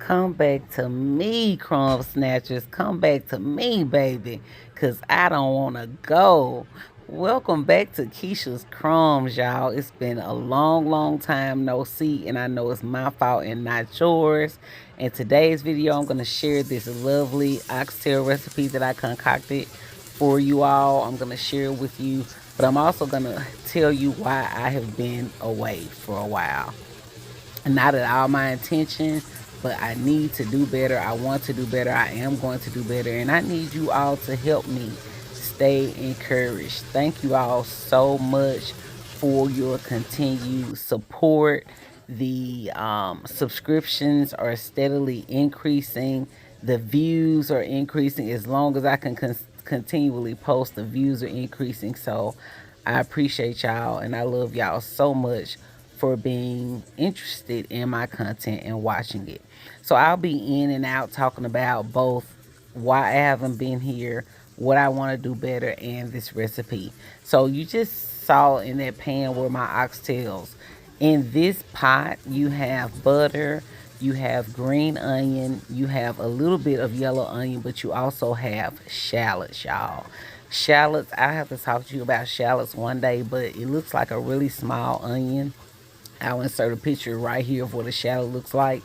Come back to me, crumb snatchers. Come back to me, baby, because I don't want to go. Welcome back to Keisha's Crumbs, y'all. It's been a long, long time no see, and I know it's my fault and not yours. In today's video, I'm going to share this lovely oxtail recipe that I concocted for you all. I'm going to share it with you, but I'm also going to tell you why I have been away for a while. Not at all my intention, but I need to do better. I want to do better. I am going to do better. And I need you all to help me stay encouraged. Thank you all so much for your continued support. The subscriptions are steadily increasing. The views are increasing. As long as I can continually post, the views are increasing. So I appreciate y'all and I love y'all so much for being interested in my content and watching it. So I'll be in and out talking about both why I haven't been here, what I want to do better, and this recipe. So you just saw in that pan were my oxtails. In this pot, you have butter, you have green onion, you have a little bit of yellow onion, but you also have shallots, y'all. Shallots, I have to talk to you about shallots one day, but it looks like a really small onion. I'll insert a picture right here of what a shallot looks like.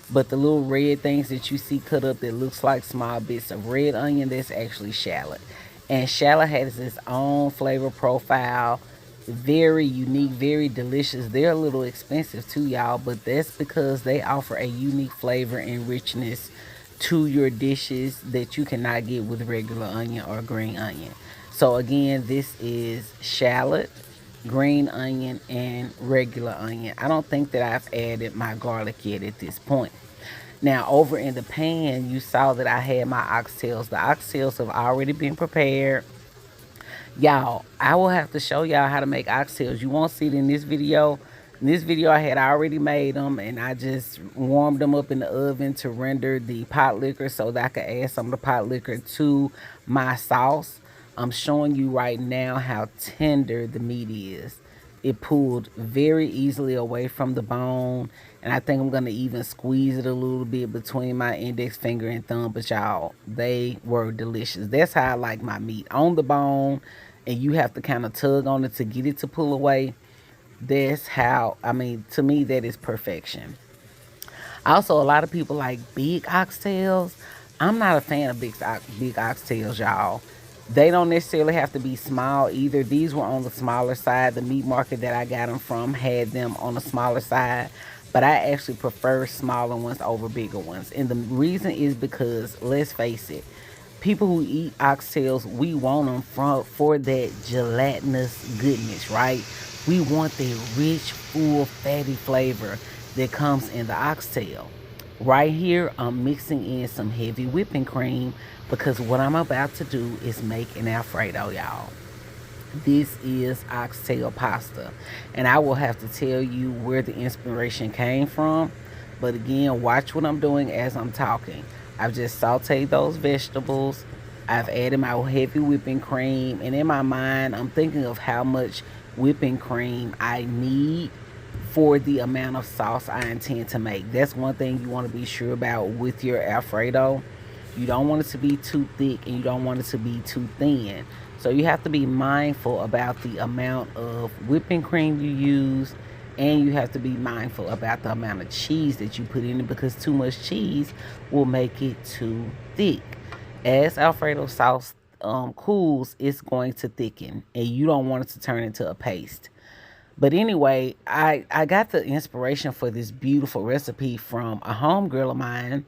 But the little red things that you see cut up that looks like small bits of red onion, that's actually shallot. And shallot has its own flavor profile. Very unique, very delicious. They're a little expensive too, y'all, but that's because they offer a unique flavor and richness to your dishes that you cannot get with regular onion or green onion. So again, this is shallot, green onion, and regular onion. I don't think that I've added my garlic yet at this point. Now, over in the pan, you saw that I had my oxtails. The oxtails have already been prepared. Y'all, I will have to show y'all how to make oxtails. You won't see it in this video. In this video, I had already made them, and I just warmed them up in the oven to render the pot liquor so that I could add some of the pot liquor to my sauce. I'm showing you right now how tender the meat is. It pulled very easily away from the bone, and I think I'm going to even squeeze it a little bit between my index finger and thumb. But y'all, they were delicious. That's how I like my meat, on the bone, and you have to kind of tug on it to get it to pull away. That's how, I mean, to me, that is perfection. Also, a lot of people like big oxtails. I'm not a fan of big oxtails, y'all. They don't necessarily have to be small either. These were on the smaller side. The meat market that I got them from had them on the smaller side. But I actually prefer smaller ones over bigger ones. And the reason is because, let's face it, people who eat oxtails, we want them for that gelatinous goodness, right? We want that rich, full, fatty flavor that comes in the oxtail. Right here, I'm mixing in some heavy whipping cream because what I'm about to do is make an Alfredo, y'all. This is oxtail pasta, and I will have to tell you where the inspiration came from. But again, watch what I'm doing as I'm talking. I've just sauteed those vegetables. I've added my heavy whipping cream, and in my mind, I'm thinking of how much whipping cream I need for the amount of sauce I intend to make. That's one thing you want to be sure about with your Alfredo. You don't want it to be too thick and you don't want it to be too thin. So you have to be mindful about the amount of whipping cream you use, and you have to be mindful about the amount of cheese that you put in it because too much cheese will make it too thick. As Alfredo sauce cools, it's going to thicken and you don't want it to turn into a paste. But anyway, I got the inspiration for this beautiful recipe from a homegirl of mine.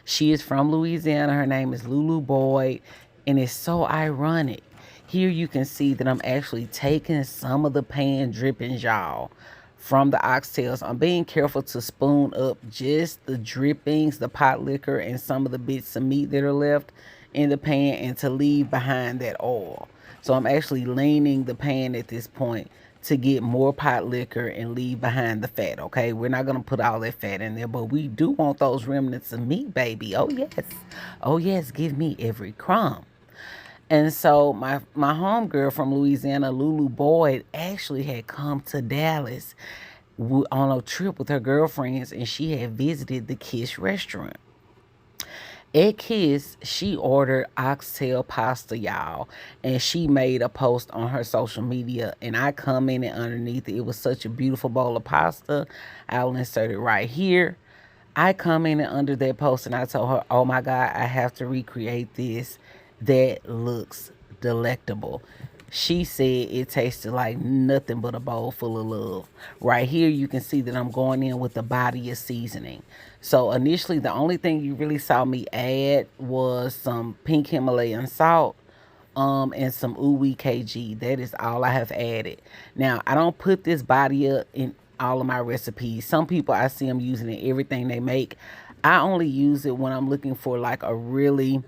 She is from Louisiana. Her name is Lulu Boyd. And it's so ironic. Here you can see that I'm actually taking some of the pan drippings, y'all, from the oxtails. I'm being careful to spoon up just the drippings, the pot liquor, and some of the bits of meat that are left in the pan and to leave behind that oil. So I'm actually leaning the pan at this point to get more pot liquor and leave behind the fat, okay? We're not going to put all that fat in there, but we do want those remnants of meat, baby. Oh, yes. Oh, yes. Give me every crumb. And so my homegirl from Louisiana, Lulu Boyd, actually had come to Dallas on a trip with her girlfriends, and she had visited the Kiss restaurant. At Kiss, she ordered oxtail pasta, y'all, and she made a post on her social media. And I commented underneath it. It was such a beautiful bowl of pasta. I'll insert it right here. I commented under that post and I told her, "Oh my God, I have to recreate this. That looks delectable." She said it tasted like nothing but a bowl full of love. Right here, you can see that I'm going in with the body of seasoning. So initially, the only thing you really saw me add was some pink Himalayan salt, and some uwi kg. That is all I have added. Now, I don't put this body up in all of my recipes. Some people, I see them using it in everything they make. I only use it when I'm looking for like a really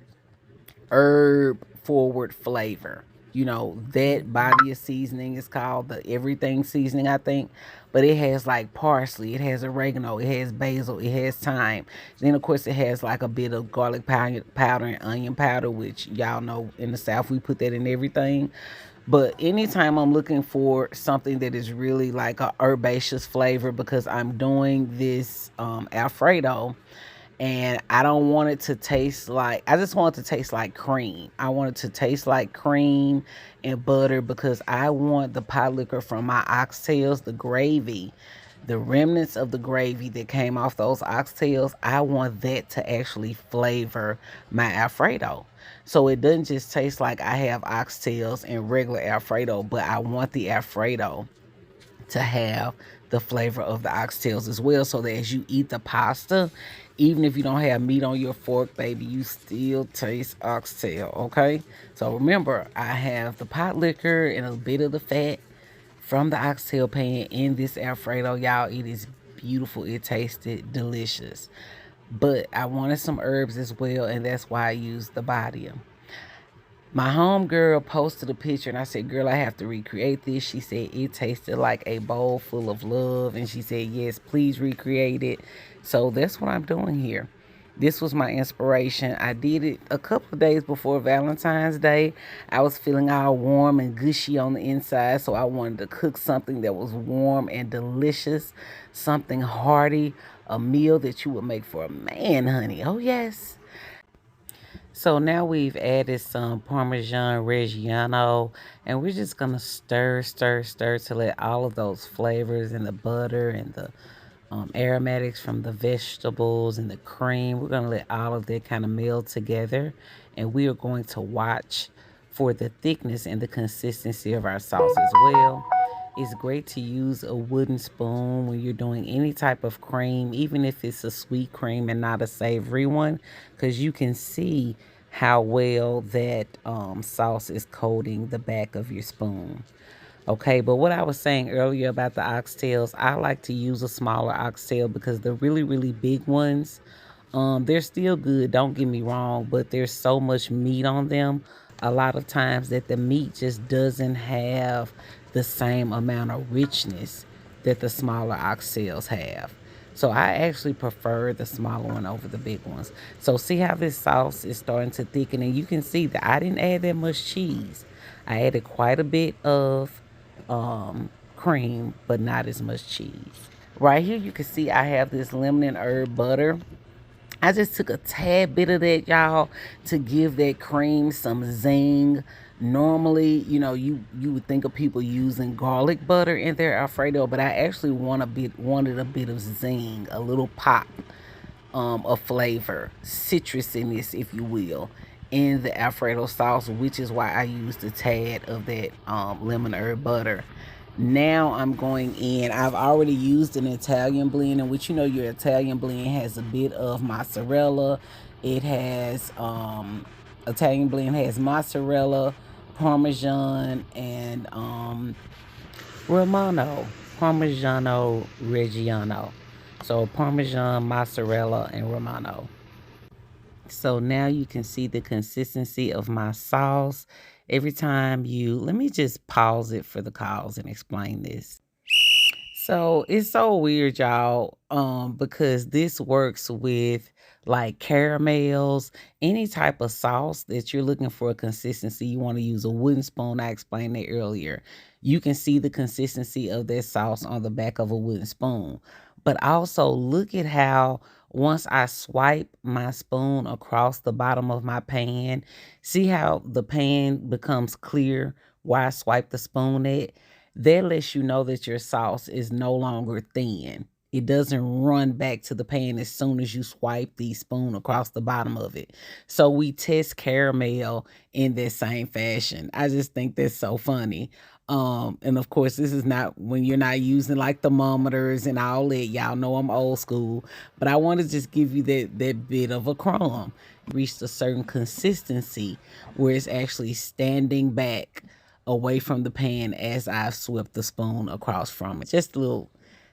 herb forward flavor. You know, that body of seasoning is called the everything seasoning, I think. But it has like parsley, it has oregano, it has basil, it has thyme. Then, of course, it has like a bit of garlic powder and onion powder, which y'all know in the South we put that in everything. But anytime I'm looking for something that is really like a herbaceous flavor, because I'm doing this Alfredo, and I don't want it to taste like, I just want it to taste like cream. I want it to taste like cream and butter, because I want the pot liquor from my oxtails, the gravy, the remnants of the gravy that came off those oxtails. I want that to actually flavor my Alfredo. So it doesn't just taste like I have oxtails and regular Alfredo, but I want the Alfredo to have the flavor of the oxtails as well, so that as you eat the pasta, even if you don't have meat on your fork, baby, you still taste oxtail. Okay, so remember, I have the pot liquor and a bit of the fat from the oxtail pan in this Alfredo, y'all. It is beautiful. It tasted delicious, but I wanted some herbs as well, and that's why I used the body. My home girl posted a picture and I said, "Girl, I have to recreate this." She said it tasted like a bowl full of love. And she said, "Yes, please recreate it." So that's what I'm doing here. This was my inspiration. I did it a couple of days before Valentine's Day. I was feeling all warm and gushy on the inside. So I wanted to cook something that was warm and delicious, something hearty, a meal that you would make for a man, honey. Oh, yes. So now we've added some Parmesan Reggiano, and we're just gonna stir, stir, stir to let all of those flavors and the butter and the aromatics from the vegetables and the cream, we're gonna let all of that kind of meld together, and we are going to watch for the thickness and the consistency of our sauce as well. It's great to use a wooden spoon when you're doing any type of cream, even if it's a sweet cream and not a savory one, because you can see how well that sauce is coating the back of your spoon. Okay, but what I was saying earlier about the oxtails, I like to use a smaller oxtail because the really, really big ones, they're still good, don't get me wrong, but there's so much meat on them a lot of times that the meat just doesn't have the same amount of richness that the smaller oxtails have. So I actually prefer the smaller one over the big ones. So see how this sauce is starting to thicken, and you can see that I didn't add that much cheese. I added quite a bit of cream, but not as much cheese. Right here, you can see I have this lemon and herb butter. I just took a tad bit of that, y'all, to give that cream some zing. Normally, you would think of people using garlic butter in their Alfredo, but I actually wanted a bit of zing, a little pop of flavor, citrusiness, if you will, in the Alfredo sauce, which is why I used a tad of that lemon herb butter. Now I'm going in. I've already used an Italian blend, in which your Italian blend has a bit of mozzarella. It has Italian blend has mozzarella, Parmesan, and Romano, Parmigiano Reggiano. So Parmesan, mozzarella, and Romano. So now you can see the consistency of my sauce. Every time let me just pause it for the cause and explain this. So it's so weird, y'all, because this works with like caramels, any type of sauce that you're looking for a consistency. You want to use a wooden spoon. I explained that earlier. You can see the consistency of that sauce on the back of a wooden spoon. But also look at how once I swipe my spoon across the bottom of my pan, see how the pan becomes clear where I swipe the spoon at? That lets you know that your sauce is no longer thin. It doesn't run back to the pan as soon as you swipe the spoon across the bottom of it. So we test caramel in that same fashion. I just think that's so funny. And of course, this is not when you're not using like thermometers and all that. Y'all know I'm old school, but I want to just give you that bit of a crumb. Reached a certain consistency where it's actually standing back away from the pan as I've swept the spoon across from it. Just a little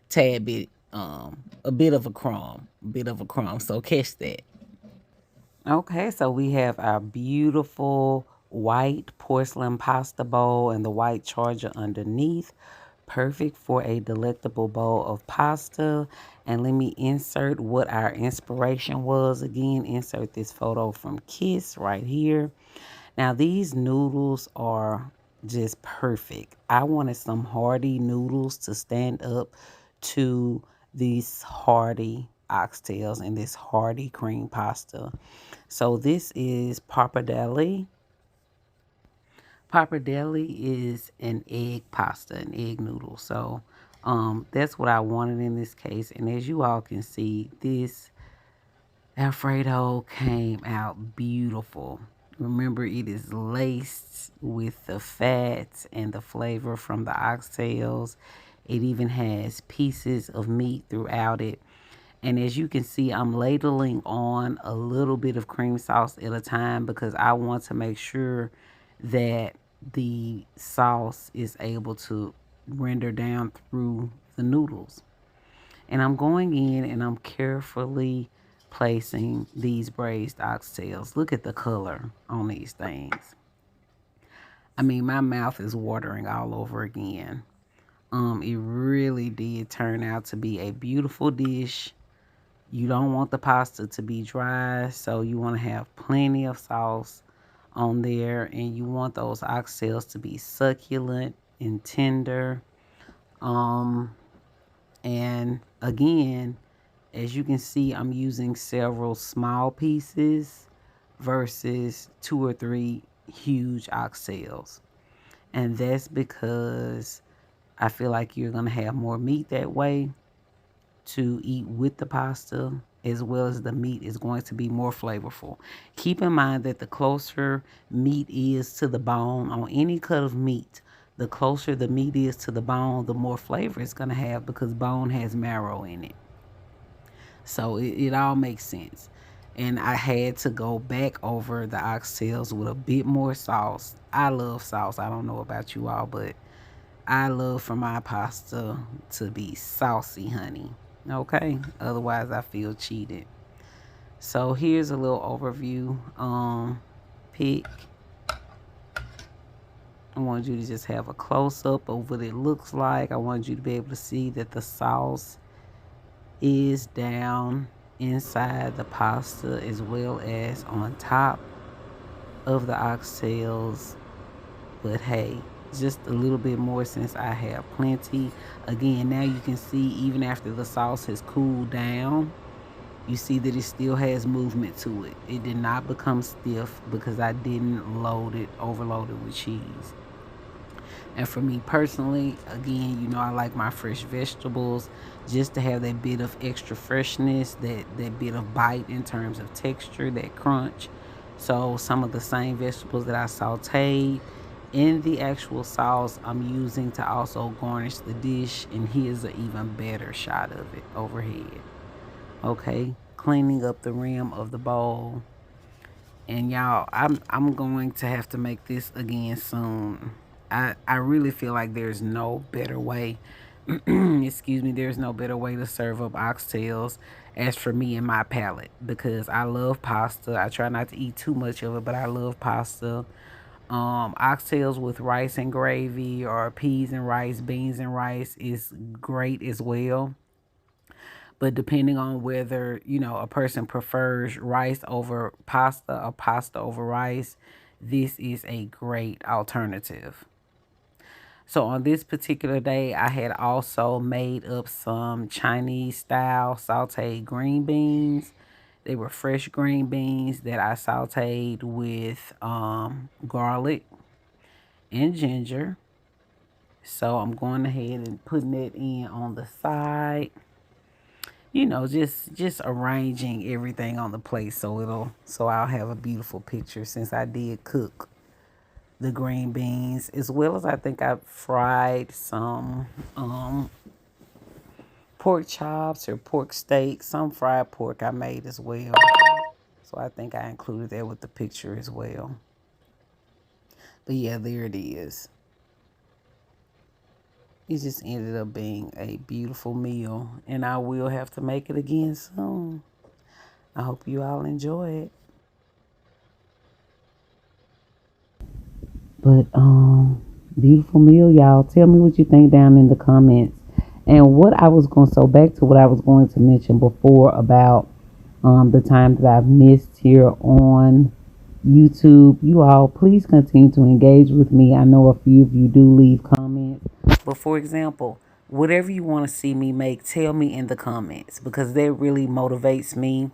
tad bit, a bit of a crumb, bit of a crumb. So catch that. Okay, so we have our beautiful white porcelain pasta bowl and the white charger underneath. Perfect for a delectable bowl of pasta. And let me insert what our inspiration was. Again, insert this photo from Kiss right here. Now, these noodles are just perfect. I wanted some hearty noodles to stand up to these hearty oxtails and this hearty cream pasta. So this is pappardelle. Pappardelle is an egg pasta, an egg noodle. So that's what I wanted in this case. And as you all can see, this Alfredo came out beautiful. Remember, it is laced with the fats and the flavor from the oxtails. It even has pieces of meat throughout it. And as you can see, I'm ladling on a little bit of cream sauce at a time because I want to make sure that the sauce is able to render down through the noodles. And I'm going in and I'm carefully placing these braised oxtails. Look at the color on these things. I mean, my mouth is watering all over again. It really did turn out to be a beautiful dish. You don't want the pasta to be dry, so you want to have plenty of sauce on there, and you want those oxtails to be succulent and tender. Um, and again, as you can see, I'm using several small pieces versus 2 or 3 huge oxtails. And that's because I feel like you're going to have more meat that way to eat with the pasta, as well as the meat is going to be more flavorful. Keep in mind that the closer meat is to the bone on any cut of meat, the closer the meat is to the bone, the more flavor it's going to have because bone has marrow in it. So it all makes sense. And I had to go back over the oxtails with a bit more sauce. I love sauce. I don't know about you all, but I love for my pasta to be saucy, honey. Okay? Otherwise, I feel cheated. So here's a little overview. Pick. I want you to just have a close up of what it looks like. I want you to be able to see that the sauce is down inside the pasta as well as on top of the oxtails. But hey, just a little bit more since I have plenty. Again, now you can see even after the sauce has cooled down, you see that it still has movement to it. It did not become stiff because I didn't overload it with cheese. And for me personally, again, you know, I like my fresh vegetables just to have that bit of extra freshness, that bit of bite in terms of texture, that crunch. So some of the same vegetables that I sauteed in the actual sauce, I'm using to also garnish the dish. And here's an even better shot of it overhead. Okay, cleaning up the rim of the bowl. And y'all, I'm going to have to make this again soon. I really feel like there's no better way. Excuse me, there's no better way to serve up oxtails as for me and my palate because I love pasta. I try not to eat too much of it, but I love pasta. Oxtails with rice and gravy or peas and rice, beans and rice is great as well. But depending on whether, a person prefers rice over pasta or pasta over rice, this is a great alternative. So on this particular day, I had also made up some Chinese style sauteed green beans. They were fresh green beans that I sauteed with garlic and ginger. So I'm going ahead and putting it in on the side. Just arranging everything on the plate so I'll have a beautiful picture since I did cook the green beans, as well as I think I fried some pork chops or pork steak, some fried pork I made as well. So I think I included that with the picture as well. But yeah, there it is. It just ended up being a beautiful meal, and I will have to make it again soon. I hope you all enjoy it. But beautiful meal, y'all. Tell me what you think down in the comments. And what I was going so back to what I was going to mention before about the time that I've missed here on YouTube. You all, please continue to engage with me. I know a few of you do leave comments. But for example, whatever you want to see me make, tell me in the comments because that really motivates me.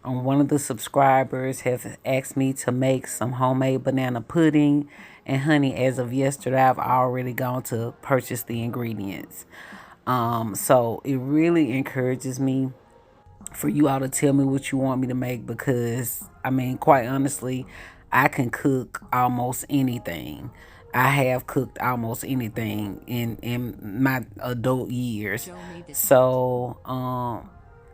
One of the subscribers have asked me to make some homemade banana pudding. And honey, as of yesterday, I've already gone to purchase the ingredients. So it really encourages me for you all to tell me what you want me to make because I mean, quite honestly, I can cook almost anything. I have cooked almost anything in my adult years. So,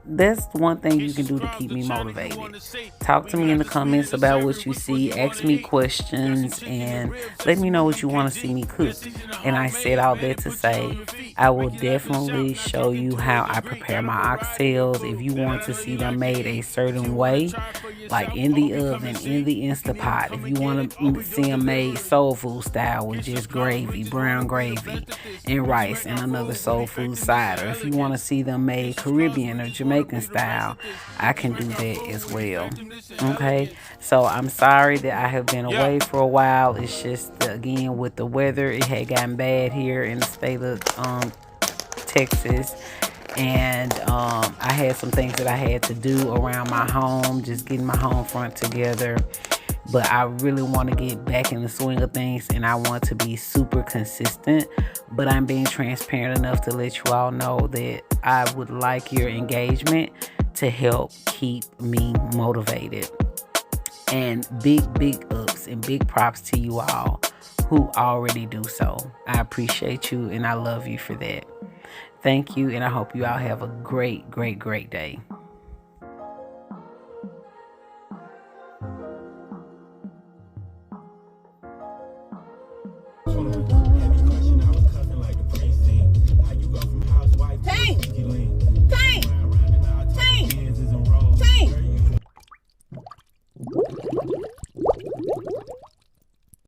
that's one thing you can do to keep me motivated. Talk to me in the comments about what you see. Ask me questions and let me know what you want to see me cook. And I said all that to say I will definitely show you how I prepare my oxtails. If you want to see them made a certain way, like in the oven, in the Instapot. If you want to see them made soul food style with just gravy, brown gravy, and rice, and another soul food side. Or if you want to see them made Caribbean or Jamaican style, I can do that as well. Okay, so I'm sorry that I have been away for a while. It's just again with the weather, it had gotten bad here in the state of Texas, and I had some things that I had to do around my home, just getting my home front together. But I really want to get back in the swing of things, and I want to be super consistent. But I'm being transparent enough to let you all know that I would like your engagement to help keep me motivated. And big ups and big props to you all who already do so. I appreciate you and I love you for that. Thank you, and I hope you all have a great day.